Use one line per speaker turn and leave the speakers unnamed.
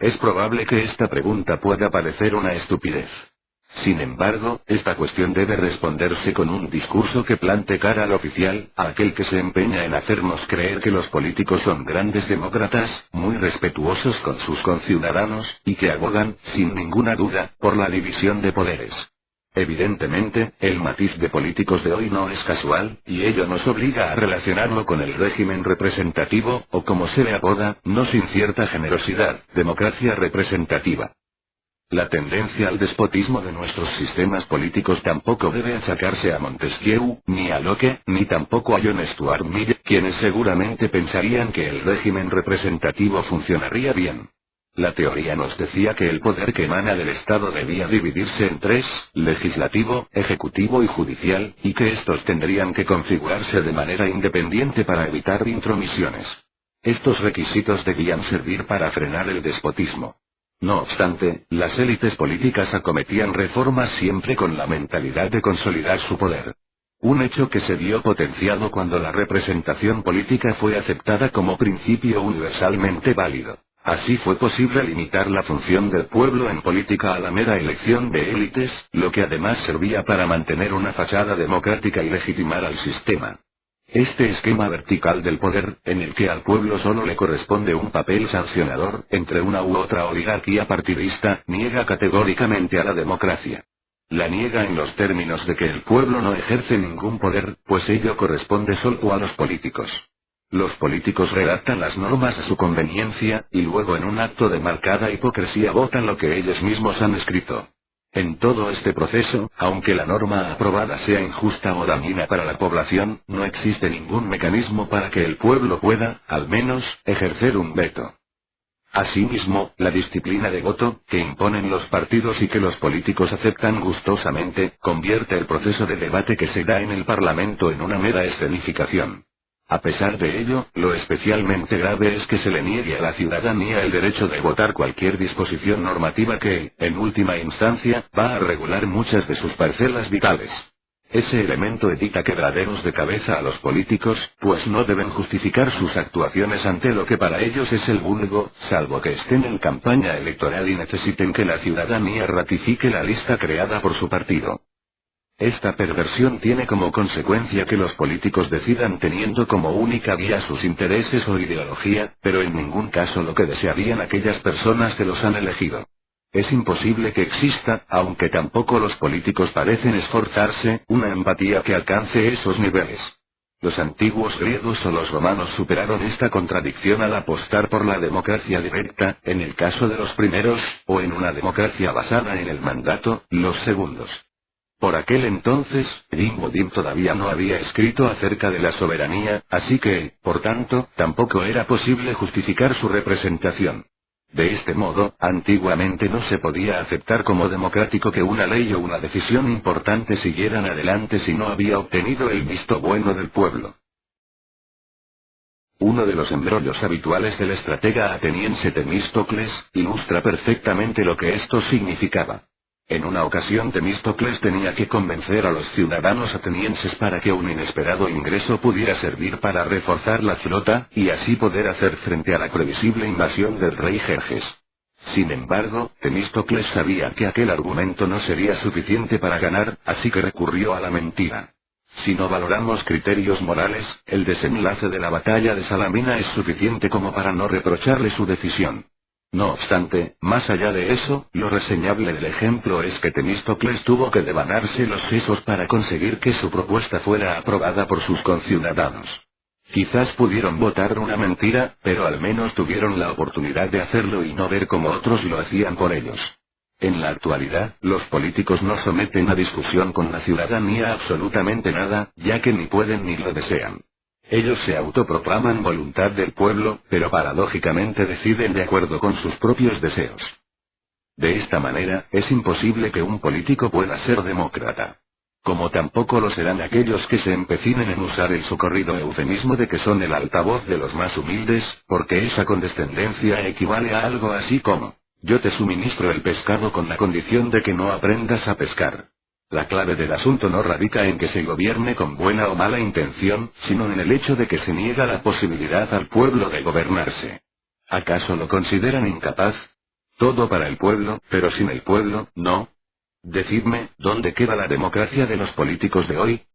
Es probable que esta pregunta pueda parecer una estupidez. Sin embargo, esta cuestión debe responderse con un discurso que plante cara al oficial, a aquel que se empeña en hacernos creer que los políticos son grandes demócratas, muy respetuosos con sus conciudadanos, y que abogan, sin ninguna duda, por la división de poderes. Evidentemente, el matiz de políticos de hoy no es casual, y ello nos obliga a relacionarlo con el régimen representativo, o como se le apoda, no sin cierta generosidad, democracia representativa. La tendencia al despotismo de nuestros sistemas políticos tampoco debe achacarse a Montesquieu, ni a Locke, ni tampoco a John Stuart Mill, quienes seguramente pensarían que el régimen representativo funcionaría bien. La teoría nos decía que el poder que emana del Estado debía dividirse en tres, legislativo, ejecutivo y judicial, y que estos tendrían que configurarse de manera independiente para evitar intromisiones. Estos requisitos debían servir para frenar el despotismo. No obstante, las élites políticas acometían reformas siempre con la mentalidad de consolidar su poder. Un hecho que se vio potenciado cuando la representación política fue aceptada como principio universalmente válido. Así fue posible limitar la función del pueblo en política a la mera elección de élites, lo que además servía para mantener una fachada democrática y legitimar al sistema. Este esquema vertical del poder, en el que al pueblo solo le corresponde un papel sancionador, entre una u otra oligarquía partidista, niega categóricamente a la democracia. La niega en los términos de que el pueblo no ejerce ningún poder, pues ello corresponde solo a los políticos. Los políticos redactan las normas a su conveniencia, y luego en un acto de marcada hipocresía votan lo que ellos mismos han escrito. En todo este proceso, aunque la norma aprobada sea injusta o dañina para la población, no existe ningún mecanismo para que el pueblo pueda, al menos, ejercer un veto. Asimismo, la disciplina de voto, que imponen los partidos y que los políticos aceptan gustosamente, convierte el proceso de debate que se da en el Parlamento en una mera escenificación. A pesar de ello, lo especialmente grave es que se le niegue a la ciudadanía el derecho de votar cualquier disposición normativa que, en última instancia, va a regular muchas de sus parcelas vitales. Ese elemento evita quebraderos de cabeza a los políticos, pues no deben justificar sus actuaciones ante lo que para ellos es el vulgo, salvo que estén en campaña electoral y necesiten que la ciudadanía ratifique la lista creada por su partido. Esta perversión tiene como consecuencia que los políticos decidan teniendo como única guía sus intereses o ideología, pero en ningún caso lo que desearían aquellas personas que los han elegido. Es imposible que exista, aunque tampoco los políticos parecen esforzarse, una empatía que alcance esos niveles. Los antiguos griegos o los romanos superaron esta contradicción al apostar por la democracia directa, en el caso de los primeros, o en una democracia basada en el mandato, los segundos. Por aquel entonces, Ibn Bodin todavía no había escrito acerca de la soberanía, así que, por tanto, tampoco era posible justificar su representación. De este modo, antiguamente no se podía aceptar como democrático que una ley o una decisión importante siguieran adelante si no había obtenido el visto bueno del pueblo. Uno de los embrollos habituales del estratega ateniense Temístocles, ilustra perfectamente lo que esto significaba. En una ocasión Temístocles tenía que convencer a los ciudadanos atenienses para que un inesperado ingreso pudiera servir para reforzar la flota, y así poder hacer frente a la previsible invasión del rey Jerjes. Sin embargo, Temístocles sabía que aquel argumento no sería suficiente para ganar, así que recurrió a la mentira. Si no valoramos criterios morales, el desenlace de la batalla de Salamina es suficiente como para no reprocharle su decisión. No obstante, más allá de eso, lo reseñable del ejemplo es que Temístocles tuvo que devanarse los sesos para conseguir que su propuesta fuera aprobada por sus conciudadanos. Quizás pudieron votar una mentira, pero al menos tuvieron la oportunidad de hacerlo y no ver cómo otros lo hacían por ellos. En la actualidad, los políticos no someten a discusión con la ciudadanía absolutamente nada, ya que ni pueden ni lo desean. Ellos se autoproclaman voluntad del pueblo, pero paradójicamente deciden de acuerdo con sus propios deseos. De esta manera, es imposible que un político pueda ser demócrata. Como tampoco lo serán aquellos que se empecinen en usar el socorrido eufemismo de que son el altavoz de los más humildes, porque esa condescendencia equivale a algo así como: yo te suministro el pescado con la condición de que no aprendas a pescar. La clave del asunto no radica en que se gobierne con buena o mala intención, sino en el hecho de que se niega la posibilidad al pueblo de gobernarse. ¿Acaso lo consideran incapaz? Todo para el pueblo, pero sin el pueblo, ¿no? Decidme, ¿dónde queda la democracia de los políticos de hoy?